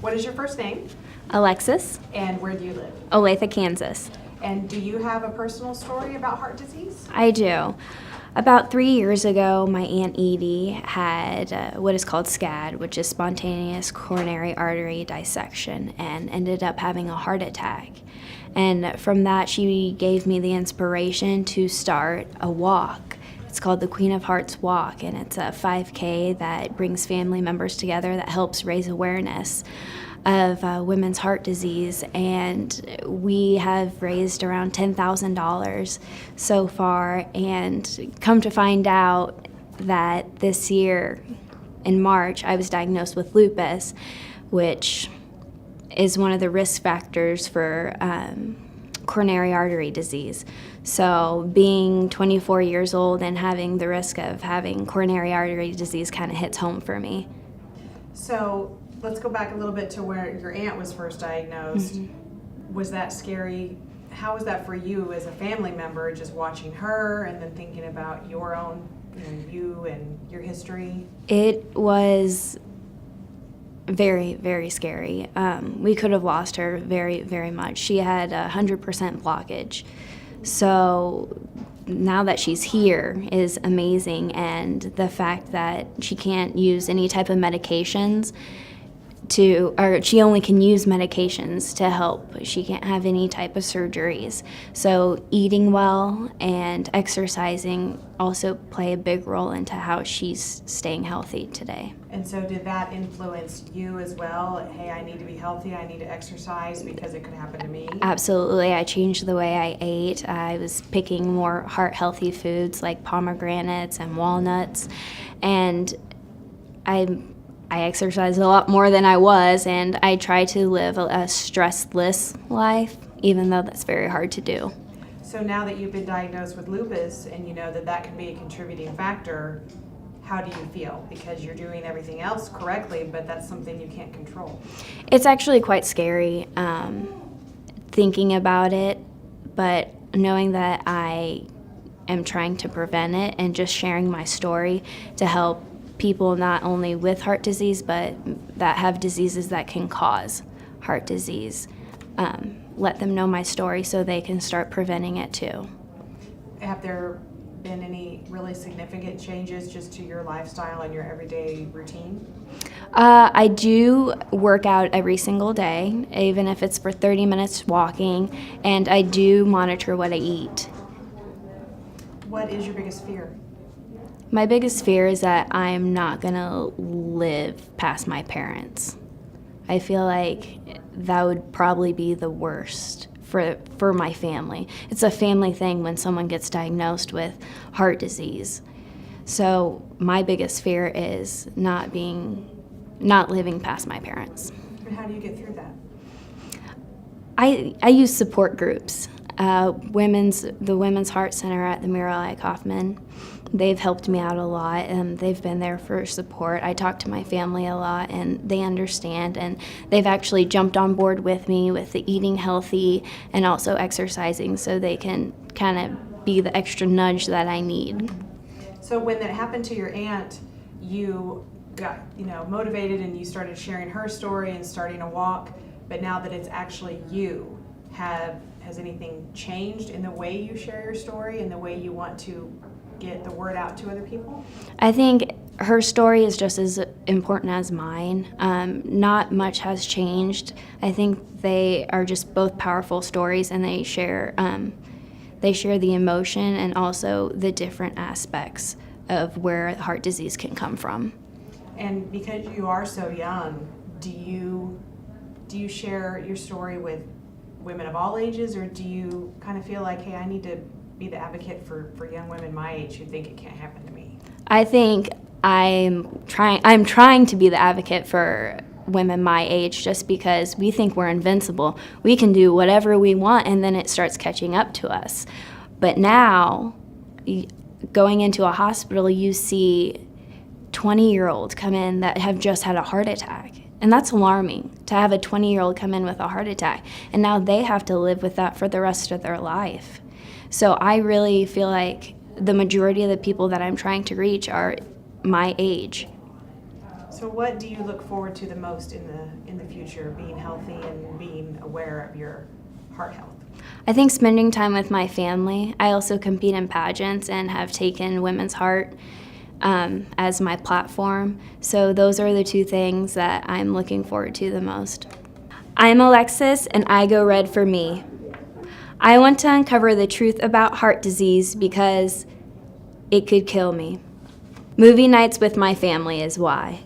What is your first name? Alexis, And where do you live? Olathe, Kansas. And do you have a personal story about heart disease? I do. About 3 years ago, my Aunt Edie had what is called SCAD, which is spontaneous coronary artery dissection, and ended up having a heart attack. And from that, she gave me the inspiration to start a walk. It's called the Queen of Hearts Walk, and it's a 5K that brings family members together that helps raise awareness of women's heart disease, and we have raised around $10,000 so far, and come to find out that this year in March I was diagnosed with lupus, which is one of the risk factors for coronary artery disease. So being 24 years old and having the risk of having coronary artery disease kind of hits home for me. So let's go back a little bit to where your aunt was first diagnosed. Mm-hmm. Was that scary? How was that for you as a family member, just watching her and then thinking about your own, you and your history? It was very, very scary. We could have lost her very, very much. She had 100% blockage. So now that she's here is amazing, and the fact that she can't use any type of medications or she only can use medications to help. She can't have any type of surgeries. So eating well and exercising also play a big role into how she's staying healthy today. And so did that influence you as well? Hey, I need to be healthy, I need to exercise because it could happen to me? Absolutely. I changed the way I ate. I was picking more heart-healthy foods like pomegranates and walnuts, and I exercise a lot more than I was, and I try to live a stressless life, even though that's very hard to do. So now that you've been diagnosed with lupus and you know that that can be a contributing factor, how do you feel? Because you're doing everything else correctly, but that's something you can't control. It's actually quite scary thinking about it, but knowing that I am trying to prevent it and just sharing my story to help people not only with heart disease, but that have diseases that can cause heart disease. Let them know my story so they can start preventing it too. Have there been any really significant changes just to your lifestyle and your everyday routine? I do work out every single day, even if it's for 30 minutes walking, and I do monitor what I eat. What is your biggest fear? My biggest fear is that I'm not going to live past my parents. I feel like that would probably be the worst for my family. It's a family thing when someone gets diagnosed with heart disease. So my biggest fear is not living past my parents. And how do you get through that? I use support groups. The Women's Heart Center at the Mira Kaufman. They've helped me out a lot, and they've been there for support. I talk to my family a lot, and they understand, and they've actually jumped on board with me with the eating healthy and also exercising, so they can kind of be the extra nudge that I need. So when that happened to your aunt, you got motivated and you started sharing her story and starting a walk, but now that it's actually you, has anything changed in the way you share your story and the way you want to get the word out to other people? I think her story is just as important as mine. Not much has changed. I think they are just both powerful stories, and they share the emotion and also the different aspects of where heart disease can come from. And because you are so young, do you share your story with women of all ages, or do you kind of feel like, hey, I need to be the advocate for young women my age who think it can't happen to me? I think I'm trying to be the advocate for women my age, just because we think we're invincible. We can do whatever we want, and then it starts catching up to us. But now, going into a hospital, you see 20-year-olds come in that have just had a heart attack. And that's alarming, to have a 20-year-old come in with a heart attack. And now they have to live with that for the rest of their life. So I really feel like the majority of the people that I'm trying to reach are my age. So So what do you look forward to the most in the future, being healthy and being aware of your heart health? I think spending time with my family. I also compete in pageants and have taken Women's Heart as my platform. So those are the two things that I'm looking forward to the most. I'm Alexis, and I go red for me. I want to uncover the truth about heart disease because it could kill me. Movie nights with my family is why.